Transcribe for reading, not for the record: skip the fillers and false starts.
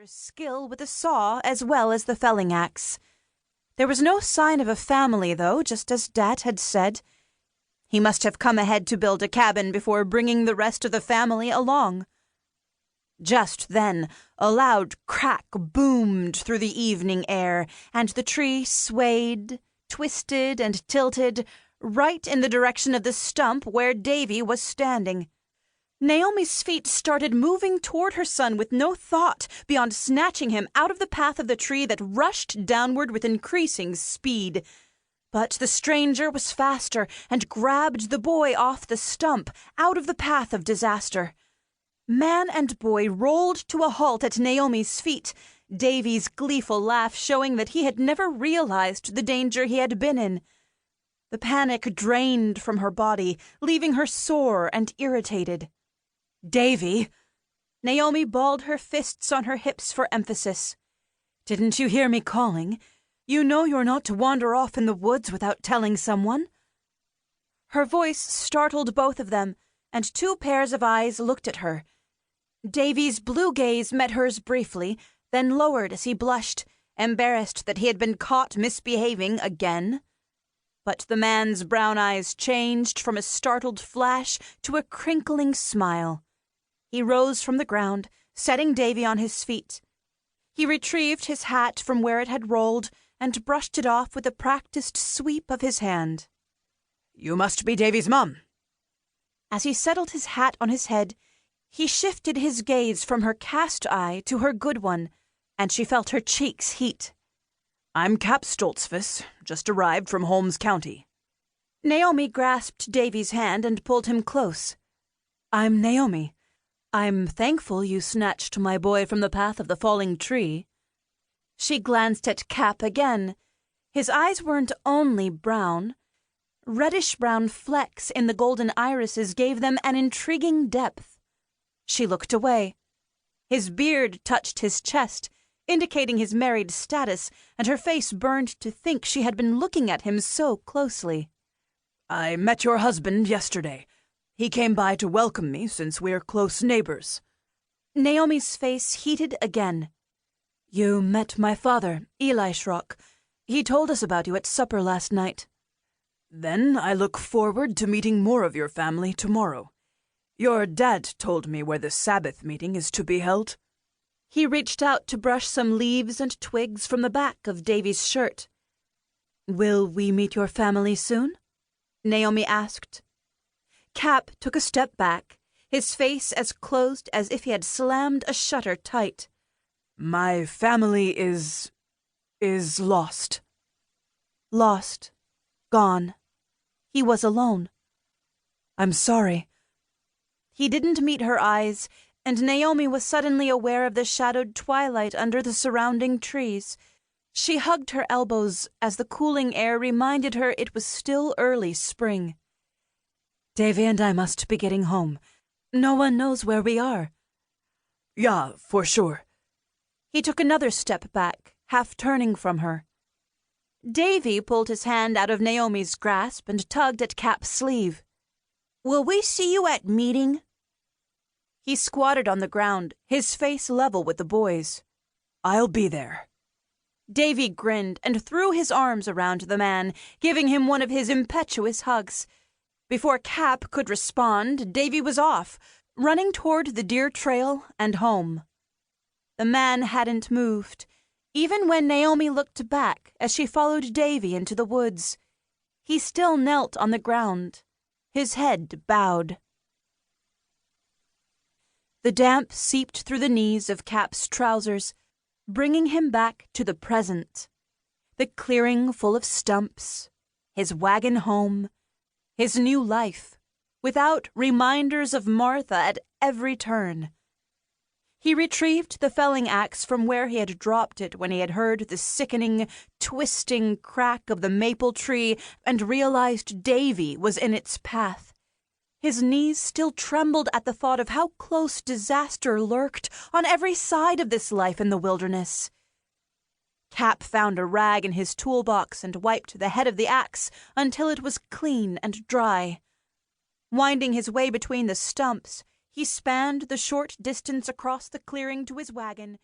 father's skill with the saw as well as the felling axe. There was no sign of a family, though, just as Dad had said. He must have come ahead to build a cabin before bringing the rest of the family along. Just then, a loud crack boomed through the evening air, and the tree swayed, twisted, and tilted right in the direction of the stump where Davey was standing. Naomi's feet started moving toward her son with no thought beyond snatching him out of the path of the tree that rushed downward with increasing speed. But the stranger was faster and grabbed the boy off the stump, out of the path of disaster. Man and boy rolled to a halt at Naomi's feet, Davey's gleeful laugh showing that he had never realized the danger he had been in. The panic drained from her body, leaving her sore and irritated. "Davey!" Naomi balled her fists on her hips for emphasis. "Didn't you hear me calling? You know you're not to wander off in the woods without telling someone." Her voice startled both of them, and two pairs of eyes looked at her. Davey's blue gaze met hers briefly, then lowered as he blushed, embarrassed that he had been caught misbehaving again. But the man's brown eyes changed from a startled flash to a crinkling smile. He rose from the ground, setting Davey on his feet. He retrieved his hat from where it had rolled and brushed it off with a practiced sweep of his hand. "You must be Davey's mum." As he settled his hat on his head, he shifted his gaze from her cast eye to her good one, and she felt her cheeks heat. "I'm Cap Stoltzfus, just arrived from Holmes County." Naomi grasped Davey's hand and pulled him close. "I'm Naomi. I'm thankful you snatched my boy from the path of the falling tree." She glanced at Cap again. His eyes weren't only brown. Reddish-brown flecks in the golden irises gave them an intriguing depth. She looked away. His beard touched his chest, indicating his married status, and her face burned to think she had been looking at him so closely. "I met your husband yesterday. He came by to welcome me since we're close neighbors." Naomi's face heated again. "You met my father, Eli Schrock. He told us about you at supper last night." "Then I look forward to meeting more of your family tomorrow. Your dad told me where the Sabbath meeting is to be held." He reached out to brush some leaves and twigs from the back of Davey's shirt. "Will we meet your family soon?" Naomi asked. Cap took a step back, his face as closed as if he had slammed a shutter tight. "My family is lost." Lost. Gone. He was alone. "I'm sorry." He didn't meet her eyes, and Naomi was suddenly aware of the shadowed twilight under the surrounding trees. She hugged her elbows as the cooling air reminded her it was still early spring. "Davey and I must be getting home. No one knows where we are." "Yeah, for sure." He took another step back, half turning from her. Davey pulled his hand out of Naomi's grasp and tugged at Cap's sleeve. "Will we see you at meeting?" He squatted on the ground, his face level with the boys. "I'll be there." Davey grinned and threw his arms around the man, giving him one of his impetuous hugs. Before Cap could respond, Davey was off, running toward the deer trail and home. The man hadn't moved, even when Naomi looked back as she followed Davey into the woods. He still knelt on the ground, his head bowed. The damp seeped through the knees of Cap's trousers, bringing him back to the present. The clearing full of stumps, his wagon home, his new life, without reminders of Martha at every turn. He retrieved the felling axe from where he had dropped it when he had heard the sickening, twisting crack of the maple tree and realized Davey was in its path. His knees still trembled at the thought of how close disaster lurked on every side of this life in the wilderness. Cap found a rag in his toolbox and wiped the head of the axe until it was clean and dry. Winding his way between the stumps, he spanned the short distance across the clearing to his wagon,